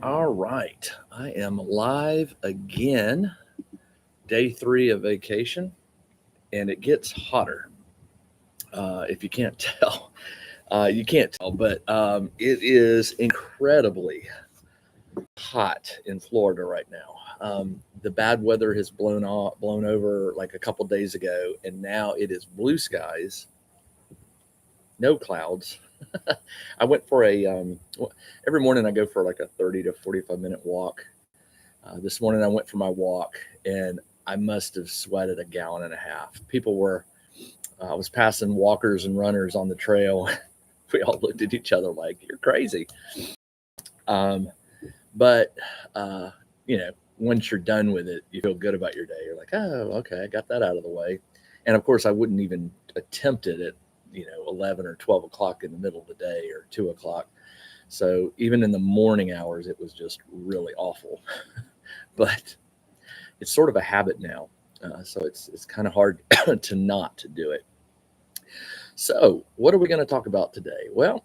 All right. I am live again, day 3 of vacation, and it gets hotter. If you can't tell, you can't tell, but it is incredibly hot in Florida right now. The bad weather has blown over like a couple days ago, and now it is blue skies, no clouds. I went for every morning I go for like a 30 to 45-minute walk. This morning I went for my walk and I must have sweated a gallon and a half. I was passing walkers and runners on the trail. We all looked at each other like, you're crazy. Um, but, uh, once you're done with it, you feel good about your day. You're like, oh, okay, I got that out of the way. And of course, I wouldn't even attempt it at, 11 or 12 o'clock in the middle of the day or 2 o'clock. So even in the morning hours, it was just really awful. But it's sort of a habit now. So it's kind of hard to not do it. So what are we going to talk about today? Well,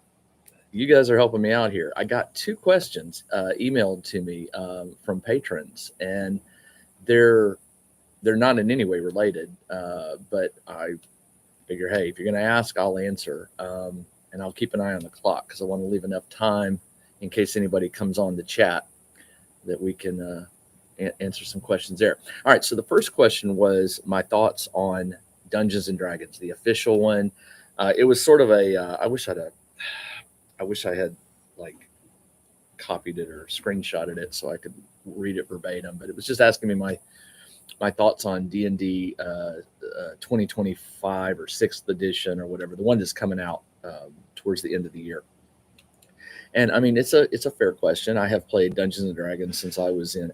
you guys are helping me out here. I got 2 questions emailed to me from patrons, and they're they're not in any way related. But I figure, hey, if you're going to ask, I'll answer, and I'll keep an eye on the clock because I want to leave enough time in case anybody comes on the chat that we can answer some questions there. All right. So the first question was my thoughts on Dungeons and Dragons, the official one. It was sort of I wish I had like copied it or screenshotted it so I could read it verbatim. But it was just asking me my thoughts on D&D 2025 or 6th edition or whatever, the one that's coming out towards the end of the year. And I mean, it's a fair question. I have played Dungeons and Dragons since I was in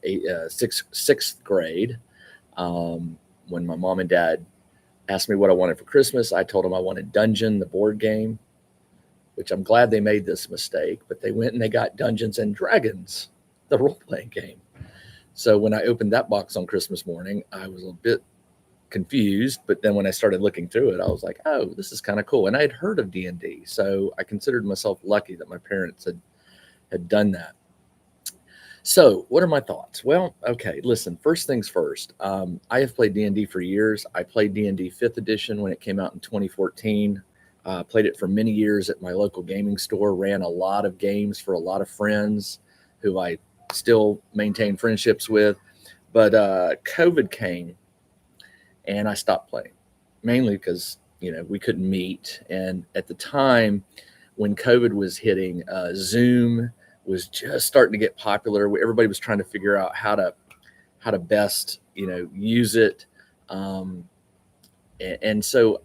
sixth grade. When my mom and dad asked me what I wanted for Christmas, I told them I wanted Dungeon, the board game, which I'm glad they made this mistake. But they went and they got Dungeons and Dragons, the role playing game. So when I opened that box on Christmas morning, I was a bit confused. But then when I started looking through it, I was like, oh, this is kind of cool. And I had heard of D&D. So I considered myself lucky that my parents had done that. So what are my thoughts? Well, okay, listen, first things first. I have played D&D for years. I played D&D 5th edition when it came out in 2014. Played it for many years at my local gaming store, ran a lot of games for a lot of friends who I still maintain friendships with. But COVID came and I stopped playing, mainly because, we couldn't meet. And at the time when COVID was hitting, Zoom was just starting to get popular. Everybody was trying to figure out how to best, use it. And so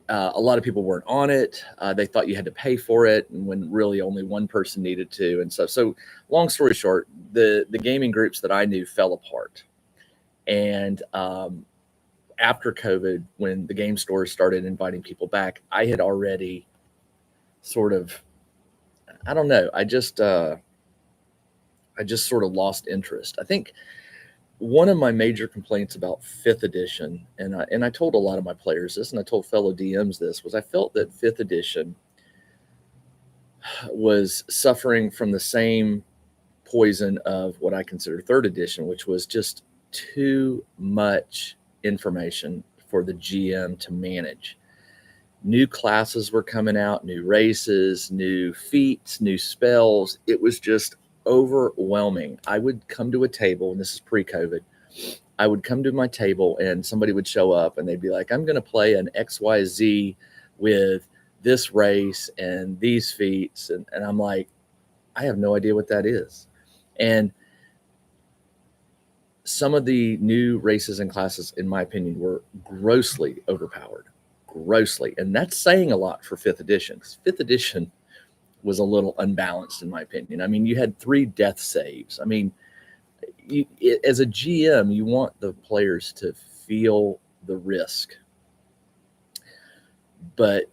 a lot of people weren't on it. They thought you had to pay for it, and when really only one person needed to. And so long story short, the gaming groups that I knew fell apart. And after COVID, when the game stores started inviting people back, I had already sort of, I don't know, I just sort of lost interest. I think one of my major complaints about 5th edition, and I told a lot of my players this, and I told fellow DMs this, was I felt that 5th edition was suffering from the same poison of what I consider 3rd edition, which was just too much information for the GM to manage. New classes were coming out, new races, new feats, new spells. It was just overwhelming. I would come to a table, and this is pre-COVID. I would come to my table and somebody would show up and they'd be like, I'm going to play an XYZ with this race and these feats. And I'm like, I have no idea what that is. And some of the new races and classes, in my opinion, were grossly overpowered. Grossly. And that's saying a lot for 5th edition, because 5th edition was a little unbalanced, in my opinion. I mean, you had 3 death saves. I mean, as a GM, you want the players to feel the risk. But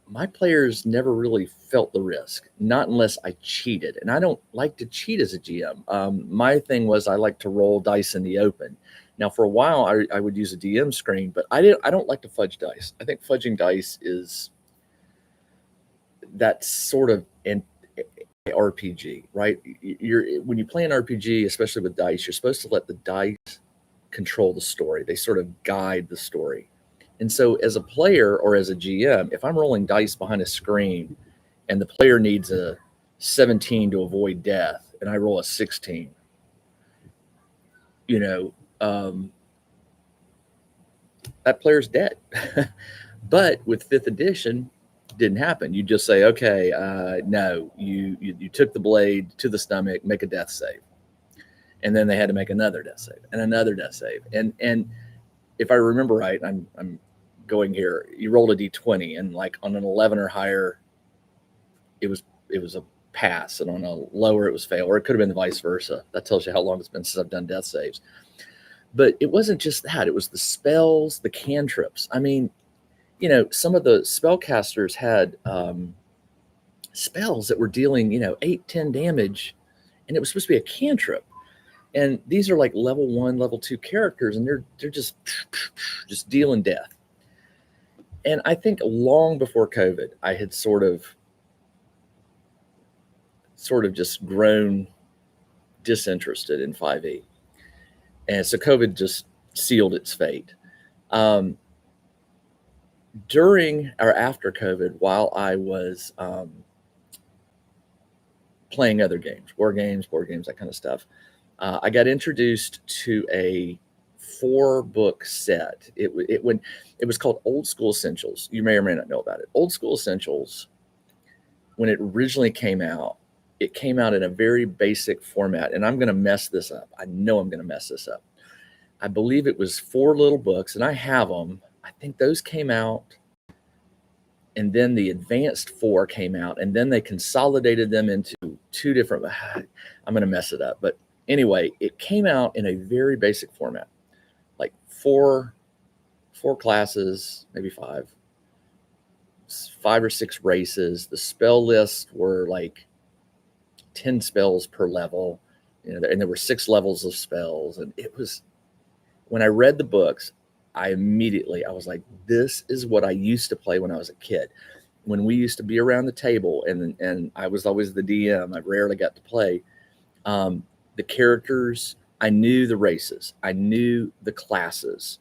my players never really felt the risk, not unless I cheated. And I don't like to cheat as a GM. My thing was I like to roll dice in the open. Now, for a while, I would use a DM screen, but I don't like to fudge dice. I think fudging dice is that sort of, and RPG, right? When you play an RPG, especially with dice, you're supposed to let the dice control the story. They sort of guide the story. And so as a player or as a GM, if I'm rolling dice behind a screen and the player needs a 17 to avoid death and I roll a 16, you know, that player's dead. But with fifth edition, didn't happen. You just say, okay, no, you took the blade to the stomach, make a death save. And then they had to make another death save and another death save. And if I remember right, I'm going here, you rolled a D20 and like on an 11 or higher, it was a pass, and on a lower it was fail, or it could have been the vice versa. That tells you how long it's been since I've done death saves. But it wasn't just that, it was the spells, the cantrips. I mean, you know, some of the spellcasters had spells that were dealing, 8-10 damage, and it was supposed to be a cantrip. And these are like level 1, level 2 characters, and they're just dealing death. And I think long before COVID, I had sort of just grown disinterested in 5e. And so COVID just sealed its fate. During or after COVID, while I was playing other games, war games, board games, that kind of stuff, I got introduced to a 4-book set. It was called Old School Essentials. You may or may not know about it. Old School Essentials, when it originally came out, it came out in a very basic format, and I'm going to mess this up. I know I'm going to mess this up. I believe it was 4 little books, and I have them. I think those came out, and then the advanced 4 came out, and then they consolidated them into 2 different. I'm going to mess it up, but anyway, it came out in a very basic format, like 4 classes, maybe 5 or 6 races. The spell lists were like 10 spells per level, and there were 6 levels of spells. And it was, when I read the books, I was like, this is what I used to play when I was a kid. When we used to be around the table, and I was always the DM, I rarely got to play. The characters, I knew the races, I knew the classes,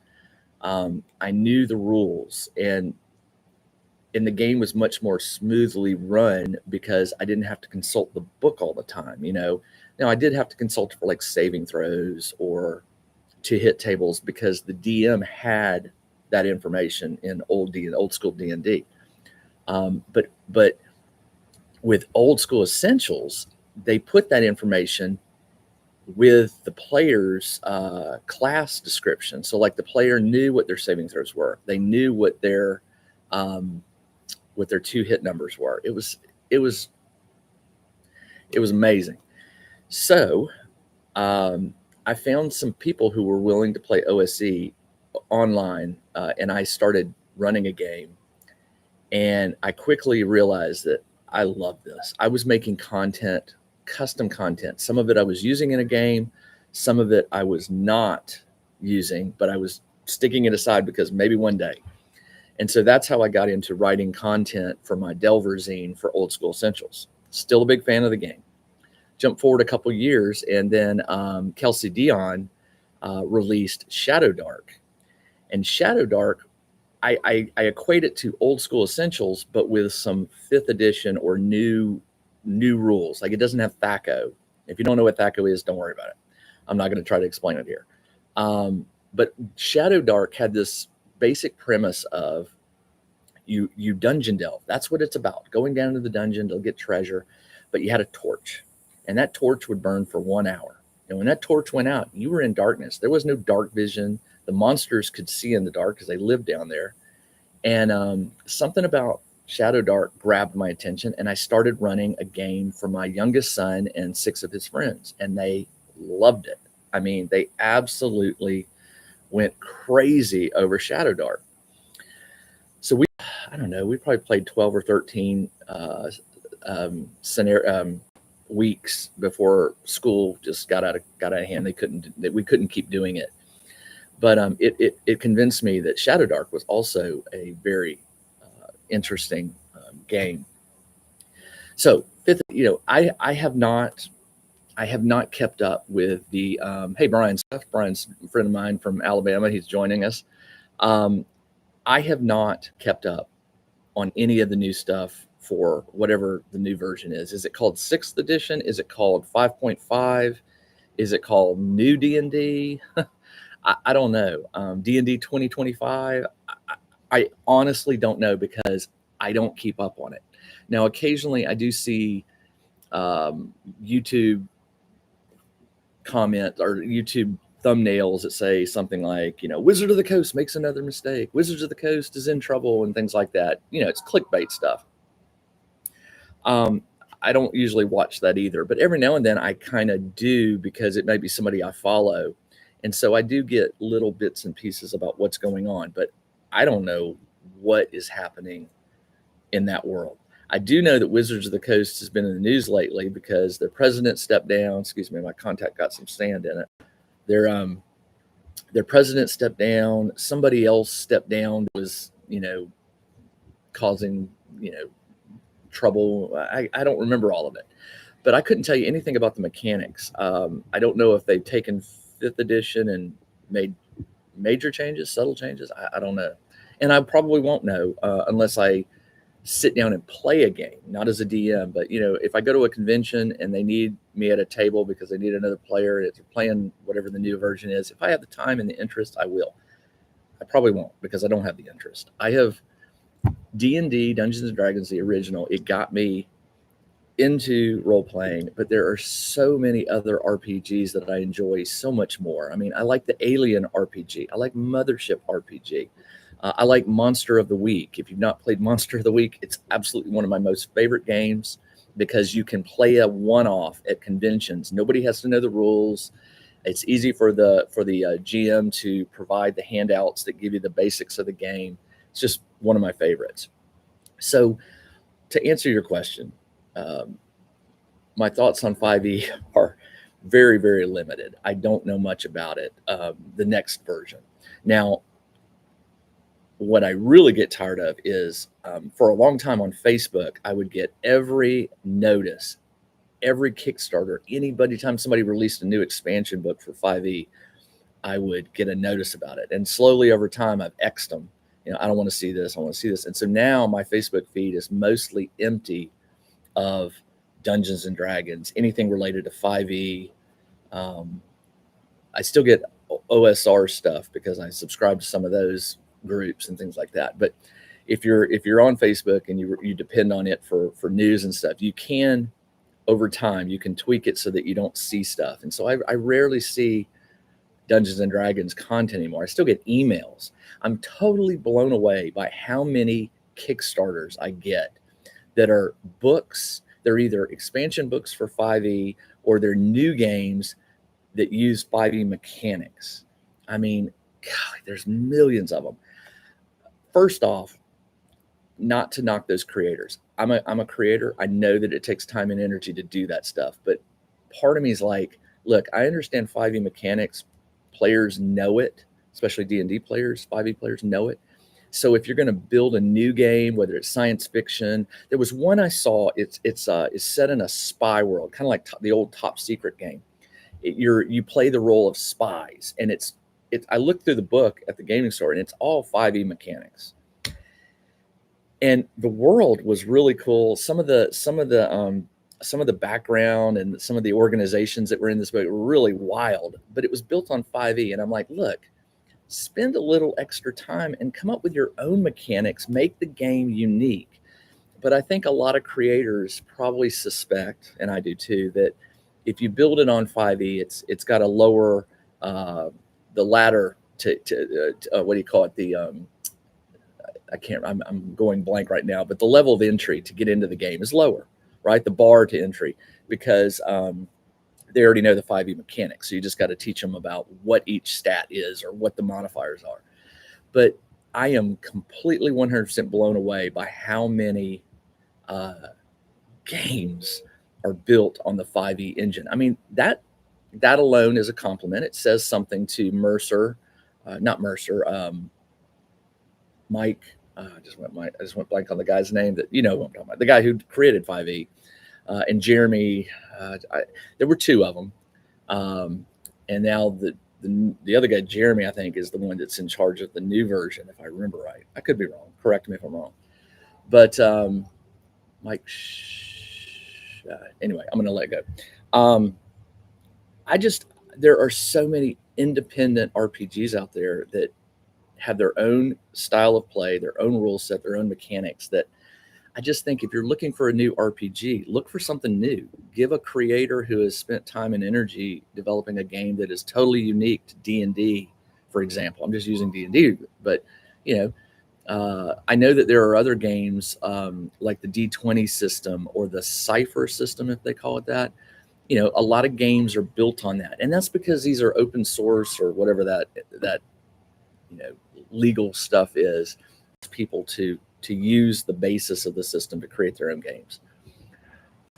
I knew the rules, and the game was much more smoothly run because I didn't have to consult the book all the time. Now I did have to consult for like saving throws or to hit tables because the DM had that information in old school D&D. But with Old School Essentials, they put that information with the player's class description. So like the player knew what their saving throws were. They knew what their 2 hit numbers were. It was amazing. So I found some people who were willing to play OSE online, and I started running a game. And I quickly realized that I loved this. I was making content, custom content. Some of it I was using in a game, some of it I was not using, but I was sticking it aside because maybe one day. And so that's how I got into writing content for my Delver zine for Old School Essentials. Still a big fan of the game. Jump forward a couple years, and then Kelsey Dion released Shadow Dark. And Shadow Dark, I equate it to Old School Essentials, but with some 5th edition or new rules. Like, it doesn't have THAC0. If you don't know what THAC0 is, don't worry about it. I'm not going to try to explain it here. But Shadow Dark had this basic premise of you dungeon delve. That's what it's about. Going down to the dungeon to get treasure, but you had a torch, and that torch would burn for 1 hour. And when that torch went out, you were in darkness. There was no dark vision. The monsters could see in the dark because they lived down there. And something about Shadow Dark grabbed my attention, and I started running a game for my youngest son and 6 of his friends, and they loved it. I mean, they absolutely went crazy over Shadow Dark. So I don't know, we probably played 12 or 13 weeks before school just got out of hand. We couldn't keep doing it. But it convinced me that Shadow Dark was also a very interesting game. So fifth, I have not kept up with the hey, Brian's a friend of mine from Alabama. He's joining us. Um, I have not kept up on any of the new stuff for whatever the new version is. Is it called sixth edition? Is it called 5.5? Is it called new D&D? I don't know. D&D 2025. I honestly don't know because I don't keep up on it. Now, occasionally I do see YouTube comment or YouTube thumbnails that say something like, Wizard of the Coast makes another mistake. Wizards of the Coast is in trouble and things like that. It's clickbait stuff. I don't usually watch that either, but every now and then I kind of do because it may be somebody I follow. And so I do get little bits and pieces about what's going on, but I don't know what is happening in that world. I do know that Wizards of the Coast has been in the news lately because their president stepped down. Excuse me, my contact got some sand in it. Their president stepped down. Somebody else stepped down that was, causing, trouble. I don't remember all of it, but I couldn't tell you anything about the mechanics. I don't know if they've taken fifth edition and made major changes, subtle changes. I don't know. And I probably won't know unless I sit down and play a game, not as a DM, but if I go to a convention and they need me at a table because they need another player, if they're playing whatever the new version is, if I have the time and the interest, I will. I probably won't because I don't have the interest. I have D&D, Dungeons and Dragons, the original. It got me into role playing, but there are so many other RPGs that I enjoy so much more. I mean, I like the Alien RPG. I like Mothership RPG. I like Monster of the Week. If you've not played Monster of the Week, it's absolutely one of my most favorite games because you can play a one-off at conventions. Nobody has to know the rules. It's easy for the GM to provide the handouts that give you the basics of the game. It's just one of my favorites. So to answer your question, my thoughts on 5e are very, very limited. I don't know much about it, the next version. Now, what I really get tired of is for a long time on Facebook, I would get every notice, every Kickstarter, anytime somebody released a new expansion book for 5e, I would get a notice about it. And slowly over time, I've X'd them. I don't want to see this. I want to see this. And so now my Facebook feed is mostly empty of Dungeons and Dragons, anything related to 5e. I still get OSR stuff because I subscribe to some of those groups and things like that. But if you're on Facebook and you depend on it for news and stuff, you can, over time, you can tweak it so that you don't see stuff. And so I rarely see Dungeons and Dragons content anymore. I still get emails. I'm totally blown away by how many Kickstarters I get that are books. They're either expansion books for 5e or they're new games that use 5e mechanics. I mean, God, there's millions of them. First off, not to knock those creators. I'm a creator. I know that it takes time and energy to do that stuff. But part of me is like, look, I understand 5e mechanics. Players know it, especially D&D players, 5e players know it. So if you're going to build a new game, whether it's science fiction, there was one I saw. It's set in a spy world, kind of like the old Top Secret game. You play the role of spies, and it's. I looked through the book at the gaming store, and it's all 5e mechanics. And the world was really cool. Some of the background and some of the organizations that were in this book were really wild, but it was built on 5e. And I'm like, look, spend a little extra time and come up with your own mechanics, make the game unique. But I think a lot of creators probably suspect, and I do too, that if you build it on 5e, it's got a lower the ladder to what do you call it? I'm going blank right now, but the level of entry to get into the game is lower, right? The bar to entry, because they already know the 5e mechanics. So you just got to teach them about what each stat is or what the modifiers are. But I am completely 100% blown away by how many games are built on the 5e engine. I mean, that alone is a compliment. It says something to Mike. I just went blank on the guy's name, that who I'm talking about, the guy who created 5e. And Jeremy, there were two of them. And now the other guy, Jeremy, I think, is the one that's in charge of the new version, if I remember right. I could be wrong. Correct me if I'm wrong. But Mike, anyway, I'm going to let go. There are so many independent RPGs out there that have their own style of play, their own rule set, their own mechanics, that I just think if you're looking for a new RPG, look for something new. Give a creator who has spent time and energy developing a game that is totally unique to D&D, for example. I'm just using D&D, but I know that there are other games like the D20 system or the Cypher system, if they call it that. A lot of games are built on that, and that's because these are open source or whatever that legal stuff is. People to use the basis of the system to create their own games.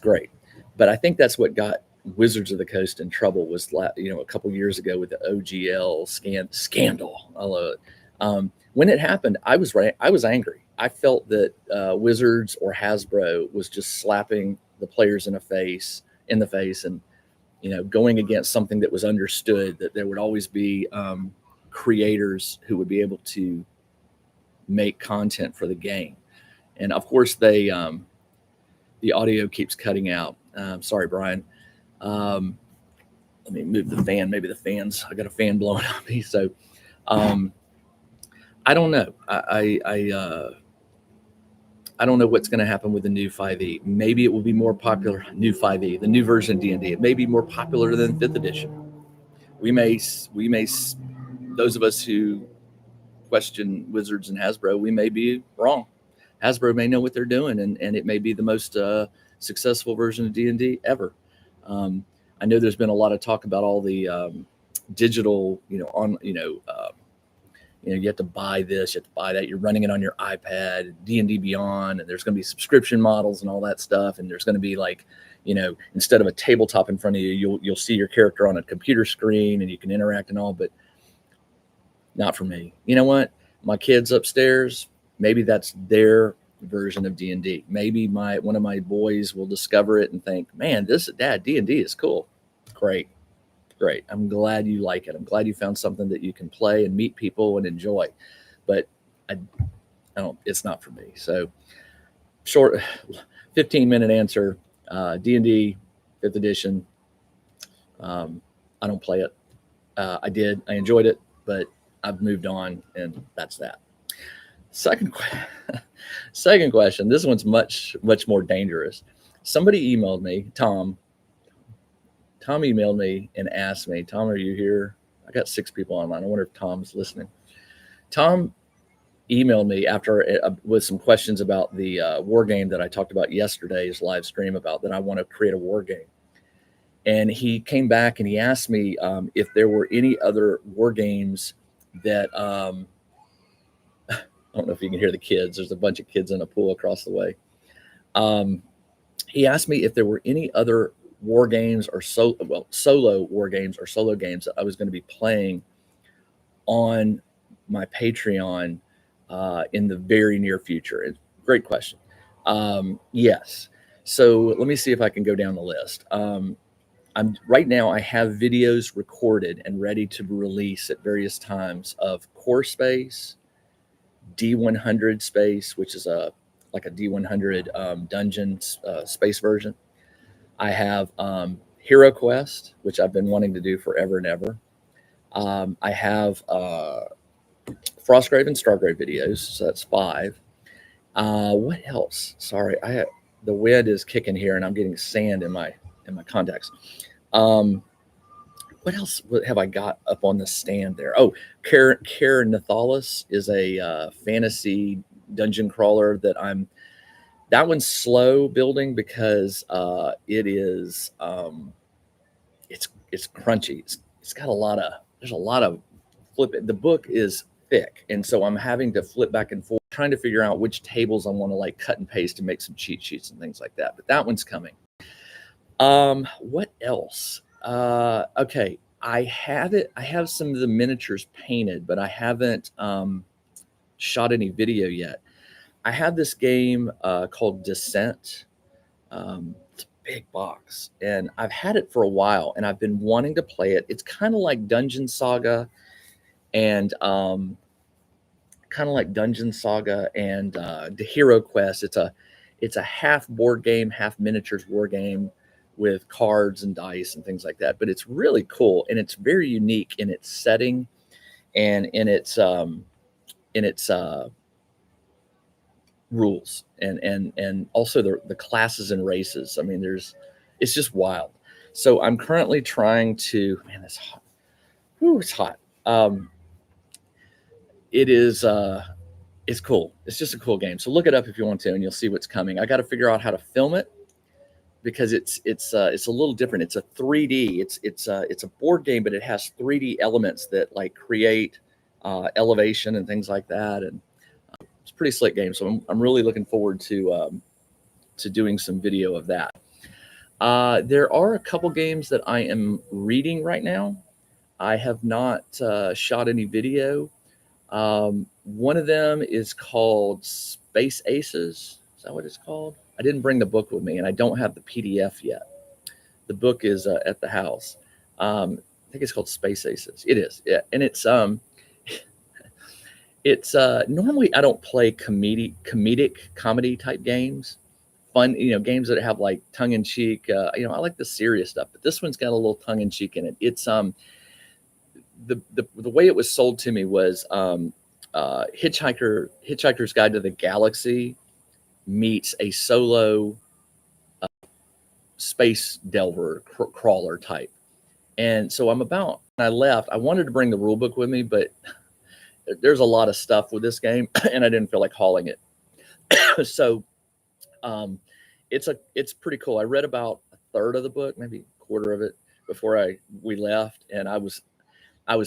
Great. But I think that's what got Wizards of the Coast in trouble was, a couple years ago with the OGL scandal. I love it. When it happened, I was angry. I felt that Wizards or Hasbro was just slapping the players in the face and, going against something that was understood, that there would always be creators who would be able to make content for the game. And of course the audio keeps cutting out. Sorry, Brian. Let me move the fan. Maybe the fans, I got a fan blowing on me. So I don't know. I don't know what's going to happen with the new 5e. Maybe it will be more popular. New 5e, the new version of D&D, it may be more popular than 5th edition. We may, those of us who question Wizards and Hasbro, we may be wrong. Hasbro may know what they're doing, and it may be the most successful version of D&D ever. I know there's been a lot of talk about all the digital, you have to buy this, you have to buy that. You're running it on your iPad, D&D Beyond, and there's going to be subscription models and all that stuff. And there's going to be instead of a tabletop in front of you, you'll see your character on a computer screen and you can interact and all. But not for me. You know what? My kids upstairs, maybe that's their version of D&D. Maybe one of my boys will discover it and think, man, Dad, D&D is cool. Great. I'm glad you like it. I'm glad you found something that you can play and meet people and enjoy. But I don't. It's not for me. So short, 15-minute answer. D&D 5th edition. I don't play it. I did. I enjoyed it, but I've moved on, and that's that. Second question. This one's much more dangerous. Somebody emailed me, Tom emailed me and asked me, Tom, are you here? I got 6 people online. I wonder if Tom's listening. Tom emailed me after with some questions about the war game that I talked about yesterday's live stream about that I want to create a war game. And he came back and he asked me if there were any other war games that I don't know if you can hear the kids. There's a bunch of kids in a pool across the way. He asked me if there were any other war games or solo war games or solo games that I was going to be playing on my Patreon in the very near future. Great question. Yes. So let me see if I can go down the list. Right now I have videos recorded and ready to release at various times of Core Space, D100 Space, which is like a D100 dungeon space version. I have Hero Quest, which I've been wanting to do forever and ever. I have Frostgrave and Stargrave videos, so that's 5. What else? Sorry, the wind is kicking here, and I'm getting sand in my contacts. What else have I got up on the stand there? Oh, Kaer Nathalis is a fantasy dungeon crawler that one's slow building because it is it's crunchy. It's got there's a lot of flipping. The book is thick, and so I'm having to flip back and forth, trying to figure out which tables I want to cut and paste to make some cheat sheets and things like that. But that one's coming. What else? Okay, I have some of the miniatures painted, but I haven't shot any video yet. I have this game called Descent. big box, and I've had it for a while, and I've been wanting to play it. It's kind of like Dungeon Saga and the Hero Quest. It's a half board game, half miniatures war game with cards and dice and things like that. But it's really cool, and it's very unique in its setting and in its rules, and also the classes and races. I mean, it's just wild. So I'm currently trying to, man, it's hot. Ooh, it's hot. It is it's cool. It's just a cool game. So look it up if you want to, and you'll see what's coming. I got to figure out how to film it because it's a little different. It's a 3D. It's a board game, but it has 3D elements that like create elevation and things like that, and it's a pretty slick game. So I'm really looking forward to doing some video of that. There are a couple games that I am reading right now. I have not shot any video. One of them is called Space Aces. Is that what it's called? I didn't bring the book with me, and I don't have the PDF yet. The book is at the house. I think it's called Space Aces. It is, yeah, and it's normally I don't play comedic comedy type games, fun, games that have like tongue in cheek. I like the serious stuff, but this one's got a little tongue in cheek in it. It's the way it was sold to me was Hitchhiker's Guide to the Galaxy meets a solo space delver crawler type. And so when I left, I wanted to bring the rule book with me, but there's a lot of stuff with this game and I didn't feel like hauling it. So it's pretty cool. I read about a third of the book, maybe a quarter of it before we left, and I was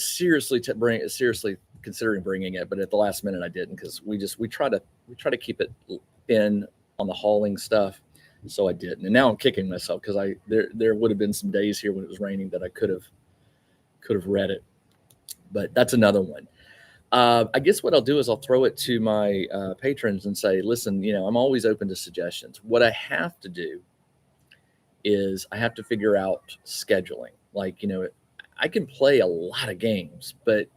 seriously considering bringing it, but at the last minute I didn't, because we try to keep it thin on the hauling stuff, so I didn't. And now I'm kicking myself because there would have been some days here when it was raining that I could have read it, but that's another one. I guess what I'll do is I'll throw it to my patrons and say, listen, I'm always open to suggestions. What I have to do is I have to figure out scheduling. Like, I can play a lot of games, but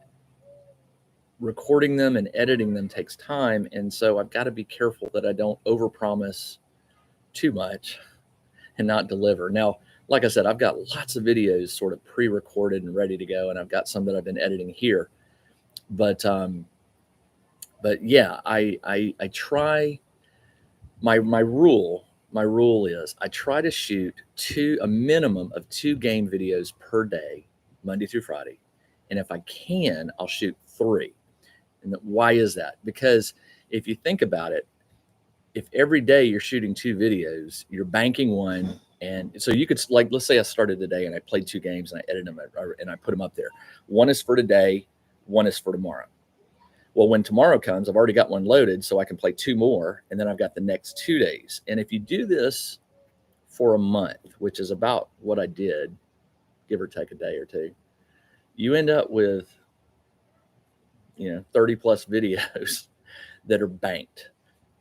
recording them and editing them takes time. And so I've got to be careful that I don't overpromise too much and not deliver. Now, like I said, I've got lots of videos sort of pre-recorded and ready to go, and I've got some that I've been editing here. But yeah, I try. My rule is I try to shoot a minimum of 2 game videos per day, Monday through Friday, and if I can, I'll shoot 3. And why is that? Because if you think about it, if every day you're shooting 2 videos, you're banking one. And so you could, like, let's say I started today and I played 2 games and I edited them and I put them up there. One is for today, one is for tomorrow. Well, when tomorrow comes, I've already got one loaded, so I can play 2 more, and then I've got the next 2 days. And if you do this for a month, which is about what I did, give or take a day or 2, you end up with 30 plus videos that are banked.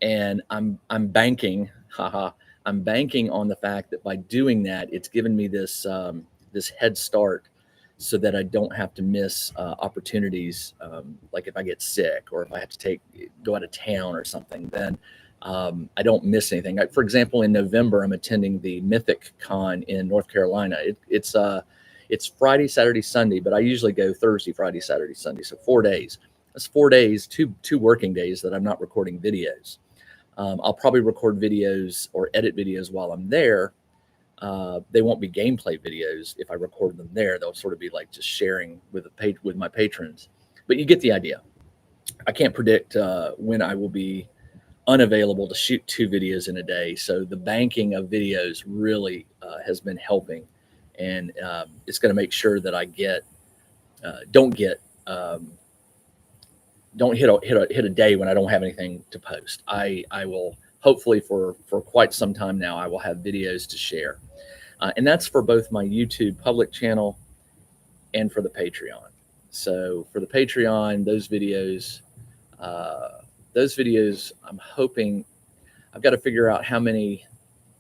And I'm banking, I'm banking on the fact that by doing that, it's given me this head start, so that I don't have to miss opportunities. Like if I get sick or if I have to go out of town or something, then I don't miss anything. For example, in November, I'm attending the Mythic Con in North Carolina. It's Friday, Saturday, Sunday, but I usually go Thursday, Friday, Saturday, Sunday. So 4 days. That's 4 days, two working days that I'm not recording videos. I'll probably record videos or edit videos while I'm there. They won't be gameplay videos if I record them there. They'll sort of be like just sharing with my patrons. But you get the idea. I can't predict when I will be unavailable to shoot 2 videos in a day. So the banking of videos really has been helping, and it's going to make sure that I don't hit a day when I don't have anything to post. I will hopefully for quite some time now, I will have videos to share. And that's for both my YouTube public channel and for the Patreon. So for the Patreon, those videos, I'm hoping, I've got to figure out how many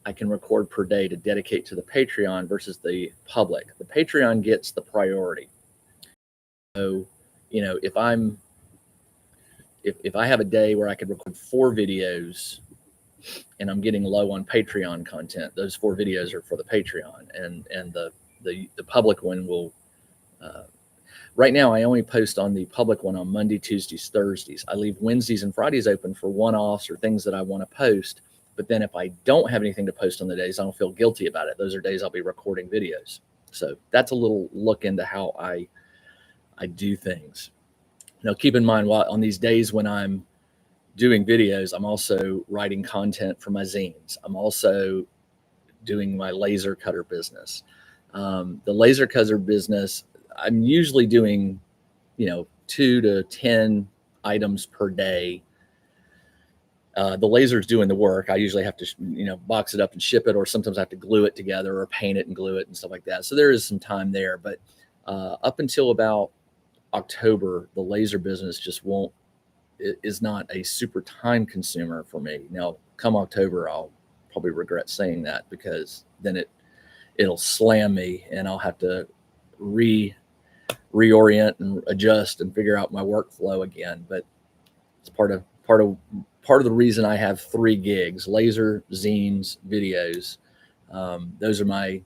I can record per day to dedicate to the Patreon versus the public. The Patreon gets the priority. So, if I have a day where I could record 4 videos and I'm getting low on Patreon content, those 4 videos are for the Patreon, and the public one will. Right now, I only post on the public one on Monday, Tuesdays, Thursdays. I leave Wednesdays and Fridays open for one-offs or things that I want to post. But then if I don't have anything to post on the days, I don't feel guilty about it. Those are days I'll be recording videos. So that's a little look into how I do things. Now, keep in mind, while on these days when I'm doing videos, I'm also writing content for my zines. I'm also doing my laser cutter business. The laser cutter business, I'm usually doing, 2 to 10 items per day. The laser's doing the work. I usually have to, box it up and ship it, or sometimes I have to glue it together or paint it and glue it and stuff like that. So there is some time there, but up until about October, the laser business just is not a super time consumer for me. Now, come October, I'll probably regret saying that, because then it'll slam me and I'll have to reorient and adjust and figure out my workflow again. But it's part of the reason I have 3 gigs: laser, zines, videos. Those are my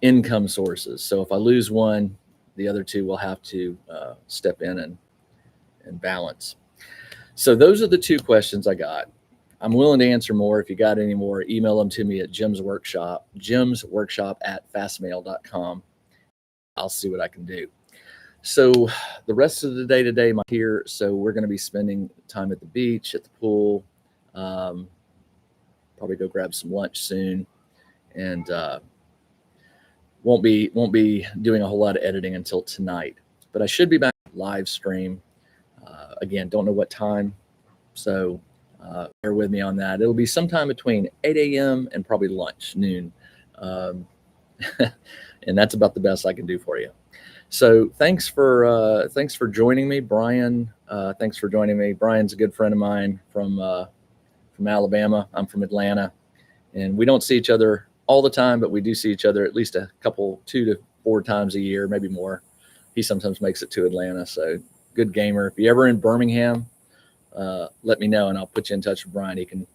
income sources. So if I lose one, the other 2 will have to step in and balance. So those are the 2 questions I got. I'm willing to answer more. If you got any more, email them to me at jimsworkshop@fastmail.com. I'll see what I can do. So the rest of the day today, I'm here. So we're going to be spending time at the beach, at the pool. Probably go grab some lunch soon, and won't be doing a whole lot of editing until tonight. But I should be back live stream. Again, don't know what time, so bear with me on that. It'll be sometime between 8 a.m. and probably lunch, noon. And that's about the best I can do for you. So thanks for joining me, Brian. Thanks for joining me. Brian's a good friend of mine from Alabama. I'm from Atlanta, and we don't see each other all the time, but we do see each other at least a couple, 2 to 4 times a year, maybe more. He sometimes makes it to Atlanta. So good gamer. If you're ever in Birmingham, let me know and I'll put you in touch with Brian. He can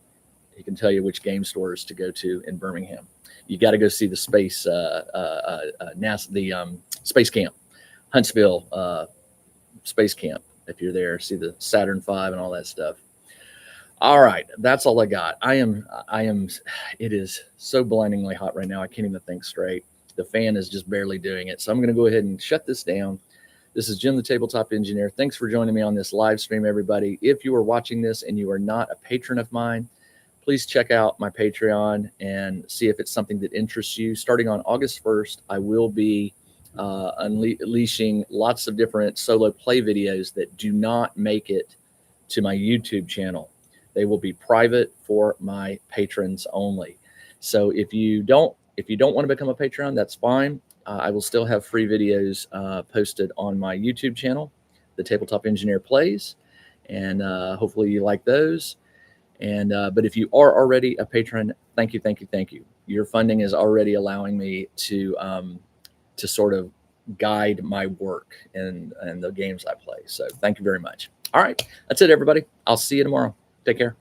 tell you which game stores to go to in Birmingham. You got to go see the space NASA, space camp, Huntsville space camp. If you're there, see the Saturn V and all that stuff. All right, that's all I got. It is so blindingly hot right now. I can't even think straight. The fan is just barely doing it. So I'm going to go ahead and shut this down. This is Jim, the Tabletop Engineer. Thanks for joining me on this live stream, everybody. If you are watching this and you are not a patron of mine, please check out my Patreon and see if it's something that interests you. Starting on August 1st, I will be unleashing lots of different solo play videos that do not make it to my YouTube channel. They will be private for my patrons only. So if you don't want to become a patron, that's fine. I will still have free videos posted on my YouTube channel, The Tabletop Engineer Plays, and hopefully you like those. And but if you are already a patron, thank you. Your funding is already allowing me to sort of guide my work and the games I play. So thank you very much. All right, that's it, everybody. I'll see you tomorrow. Take care.